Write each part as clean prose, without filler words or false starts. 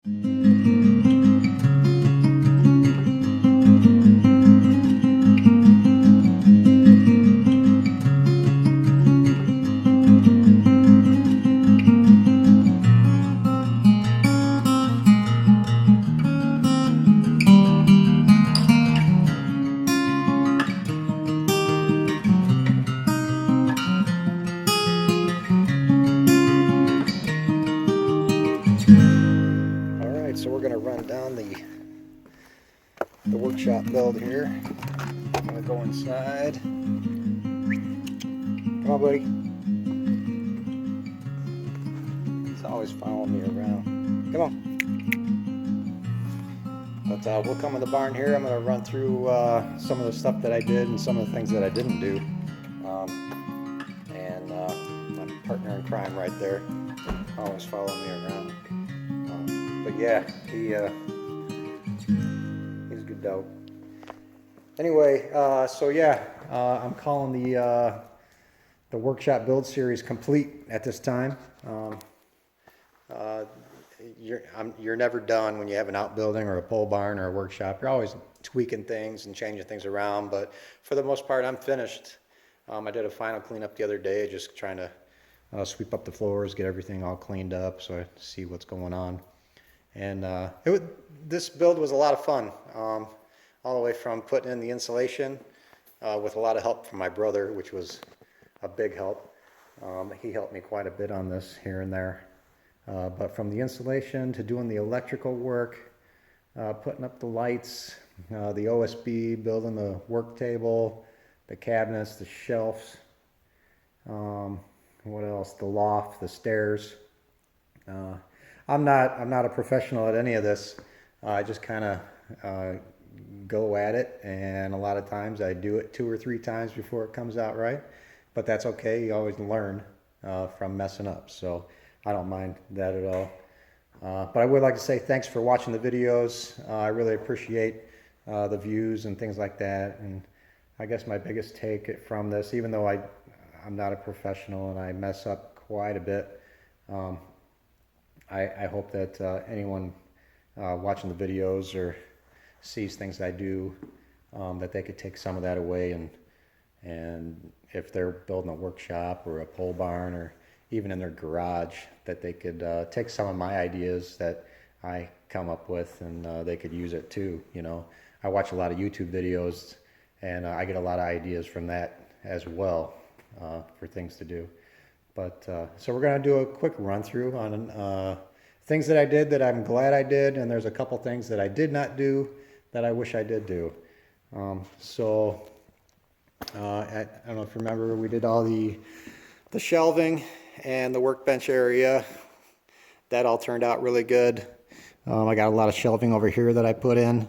So we're going to run down the workshop build here. I'm going to go inside. Come on, buddy. He's always following me around. Come on. But we'll come in the barn here. I'm going to run through some of the stuff that I did and some of the things that I didn't do. And my partner in crime right there, always following me around. But yeah, he's a good dog. Anyway, so yeah, I'm calling the workshop build series complete at this time. You're never done when you have an outbuilding or a pole barn or a workshop. You're always tweaking things and changing things around, but for the most part, I'm finished. I did a final cleanup the other day, just trying to sweep up the floors, get everything all cleaned up so I see what's going on. And this build was a lot of fun, all the way from putting in the insulation with a lot of help from my brother, which was a big help. He helped me quite a bit on this here and there. But from the insulation to doing the electrical work, putting up the lights, the OSB, building the work table, the cabinets, the shelves, what else? The loft, the stairs. I'm not a professional at any of this. I just kind of go at it, and a lot of times I do it 2 or 3 times before it comes out right. But that's okay. You always learn from messing up, so I don't mind that at all. But I would like to say thanks for watching the videos. I really appreciate the views and things like that. And I guess my biggest take from this, even though I'm not a professional and I mess up quite a bit, I hope that anyone watching the videos or sees things I do, that they could take some of that away, and if they're building a workshop or a pole barn or even in their garage, that they could take some of my ideas that I come up with, and they could use it too. You know, I watch a lot of YouTube videos, and I get a lot of ideas from that as well for things to do. But so we're going to do a quick run through on things that I did that I'm glad I did, and there's a couple things that I did not do that I wish I did do. I don't know if you remember, we did all the shelving and the workbench area. That all turned out really good. I got a lot of shelving over here that I put in.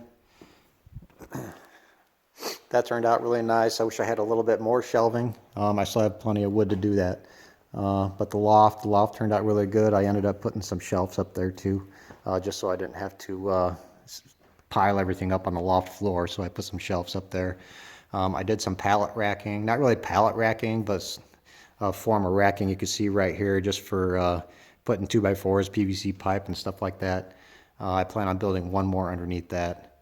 That turned out really nice. I wish I had a little bit more shelving. I still have plenty of wood to do that. But the loft turned out really good. I ended up putting some shelves up there too, just so I didn't have to pile everything up on the loft floor. So I put some shelves up there. I did some pallet racking, not really pallet racking, but a form of racking you can see right here, just for putting 2x4s, PVC pipe and stuff like that. I plan on building one more underneath that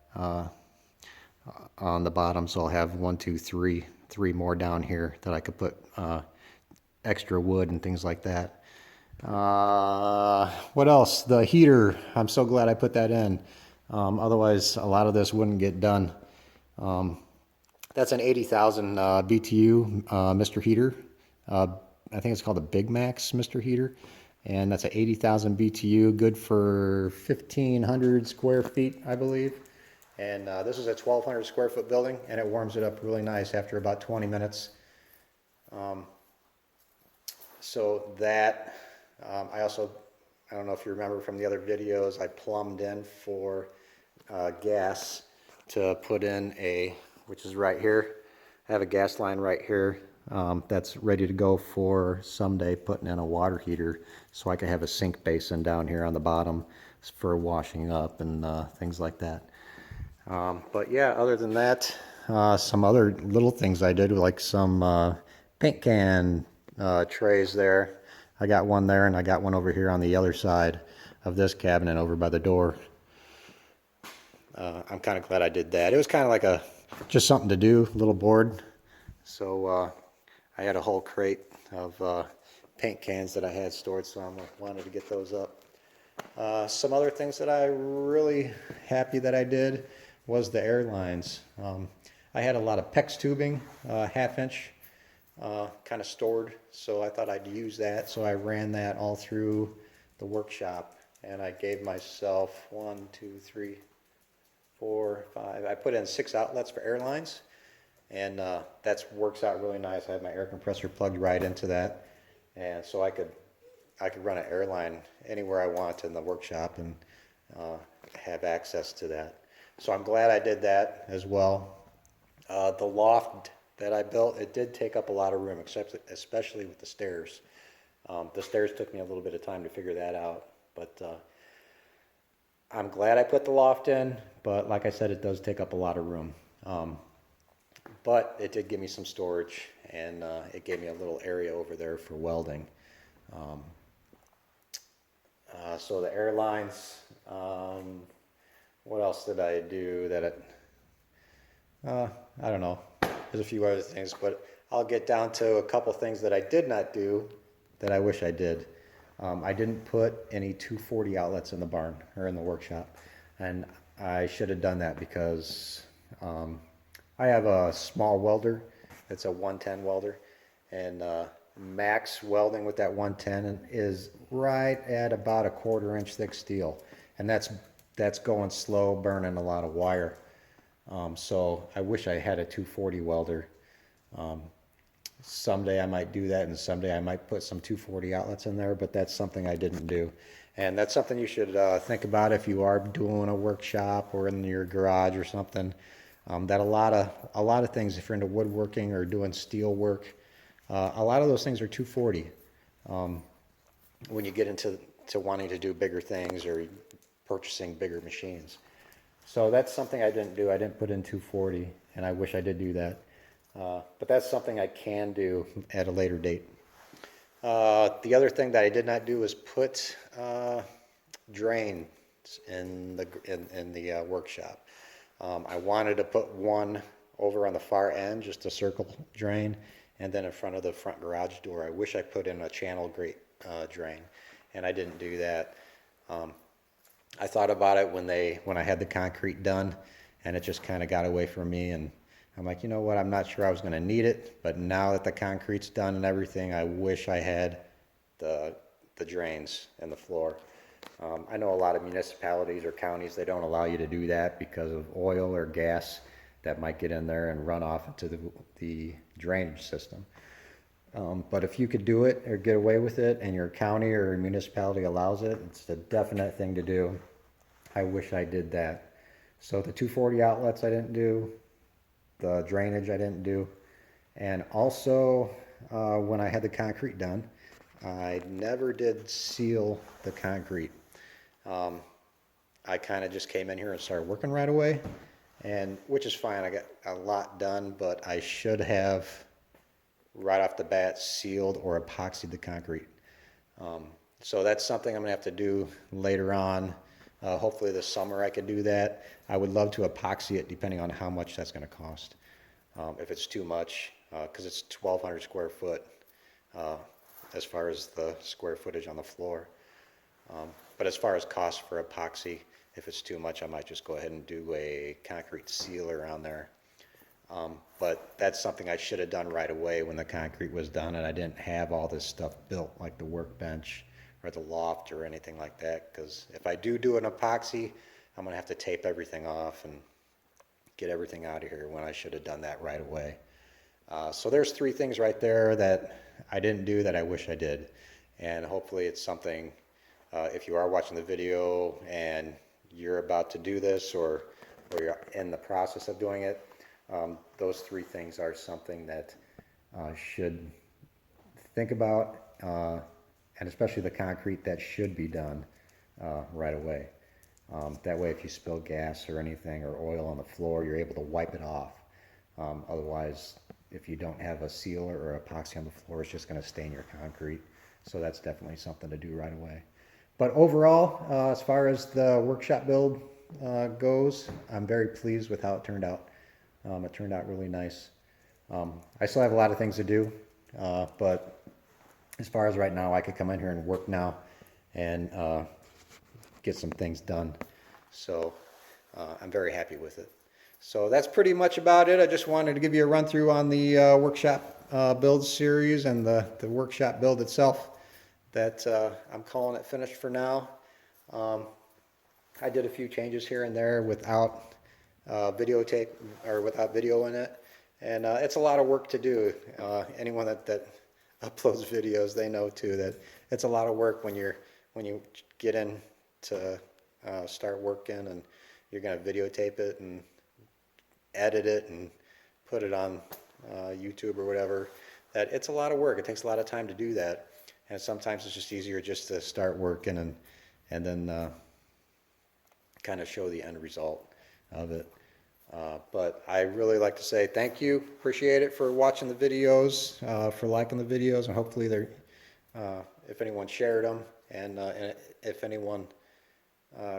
on the bottom, so I'll have 1, 2, 3 more down here that I could put extra wood and things like that. What else? The heater, I'm so glad I put that in. Otherwise, a lot of this wouldn't get done. That's an 80,000 BTU Mr. Heater. I think it's called the Big Max Mr. Heater. And that's an 80,000 BTU, good for 1,500 square feet, I believe. And this is a 1,200 square foot building, and it warms it up really nice after about 20 minutes. So that, I don't know if you remember from the other videos, I plumbed in for gas to put in which is right here. I have a gas line right here that's ready to go for someday putting in a water heater, so I can have a sink basin down here on the bottom for washing up and things like that. But yeah, other than that, some other little things I did, like some paint can trays there. I got one there, and I got one over here on the other side. of this cabinet over by the door. I'm kind of glad I did that. It was kind of like just something to do, a little bored. So I had a whole crate of paint cans that I had stored, so I wanted to get those up. Some other things that I really happy that I did was the airlines. I had a lot of PEX tubing, half-inch, kind of stored, so I thought I'd use that. So I ran that all through the workshop, and I gave myself 1, 2, 3, 4, 5. I put in 6 outlets for airlines, and that works out really nice. I have my air compressor plugged right into that, and so I could run an airline anywhere I want in the workshop and have access to that. So I'm glad I did that as well. The loft that I built, it did take up a lot of room, especially with the stairs. The stairs took me a little bit of time to figure that out, but I'm glad I put the loft in, but like I said, it does take up a lot of room. But it did give me some storage, and it gave me a little area over there for welding. So the airlines, what else did I do I don't know. There's a few other things, but I'll get down to a couple things that I did not do that I wish I did. I didn't put any 240 outlets in the barn or in the workshop, and I should have done that because I have a small welder. It's a 110 welder, and max welding with that 110 is right at about a 1/4 inch thick steel, and that's going slow, burning a lot of wire. So I wish I had a 240 welder. Someday I might do that, and someday I might put some 240 outlets in there, but that's something I didn't do. And that's something you should think about if you are doing a workshop or in your garage or something. That a lot of things, if you're into woodworking or doing steel work, a lot of those things are 240. When you get into wanting to do bigger things or purchasing bigger machines. So that's something I didn't do. I didn't put in 240, and I wish I did do that. But that's something I can do at a later date. The other thing that I did not do was put drains in the workshop. I wanted to put one over on the far end, just a circle drain, and then in front of the front garage door. I wish I put in a channel grate drain, and I didn't do that. I thought about it when I had the concrete done, and it just kind of got away from me, and I'm like, you know what, I'm not sure I was going to need it, but now that the concrete's done and everything, I wish I had the drains in the floor. I know a lot of municipalities or counties, they don't allow you to do that because of oil or gas that might get in there and run off into the drainage system. But if you could do it or get away with it and your county or municipality allows it, it's a definite thing to do. I wish I did that. So the 240 outlets I didn't do, the drainage I didn't do, and also when I had the concrete done, I never did seal the concrete. I kind of just came in here and started working right away, and which is fine. I got a lot done, but I should have right off the bat sealed or epoxied the concrete. So that's something I'm gonna have to do later on. Hopefully this summer I could do that. I would love to epoxy it depending on how much that's gonna cost. If it's too much, because it's 1,200 square foot as far as the square footage on the floor. But as far as cost for epoxy, if it's too much, I might just go ahead and do a concrete sealer on there. But that's something I should have done right away when the concrete was done and I didn't have all this stuff built, like the workbench or the loft or anything like that. Because if I do an epoxy, I'm going to have to tape everything off and get everything out of here when I should have done that right away. So there's 3 things right there that I didn't do that I wish I did. And hopefully it's something, if you are watching the video and you're about to do this or you're in the process of doing it, those 3 things are something that should think about, and especially the concrete, that should be done right away. That way if you spill gas or anything or oil on the floor, you're able to wipe it off. Otherwise, if you don't have a sealer or epoxy on the floor, it's just going to stain your concrete. So that's definitely something to do right away. But overall, as far as the workshop build goes, I'm very pleased with how it turned out. It turned out really nice. I still have a lot of things to do, but as far as right now, I could come in here and work now and get some things done. So I'm very happy with it. So that's pretty much about it. I just wanted to give you a run through on the workshop build series and the workshop build itself. That I'm calling it finished for now. I did a few changes here and there without videotape or without video in it, and it's a lot of work to do. Anyone that uploads videos, they know too that it's a lot of work when you get in to start working, and you're going to videotape it and edit it and put it on YouTube or whatever. That it's a lot of work. It takes a lot of time to do that. And sometimes it's just easier just to start working and then kind of show the end result of it. But I really like to say thank you, appreciate it for watching the videos, for liking the videos, and hopefully they're, if anyone shared them, and if anyone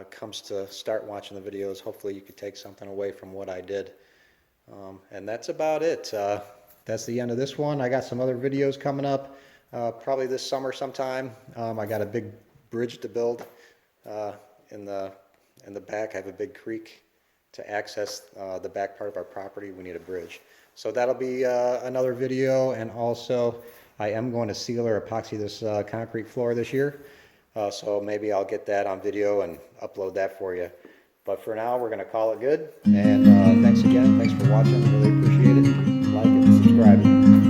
comes to start watching the videos, hopefully you could take something away from what I did. And that's about it. That's the end of this one. I got some other videos coming up. Probably this summer sometime. I got a big bridge to build in the back. I have a big creek to access the back part of our property. We need a bridge. So that'll be another video. And also, I am going to seal or epoxy this concrete floor this year. So maybe I'll get that on video and upload that for you. But for now, we're going to call it good. And thanks again. Thanks for watching. Really appreciate it. Like it and subscribe it.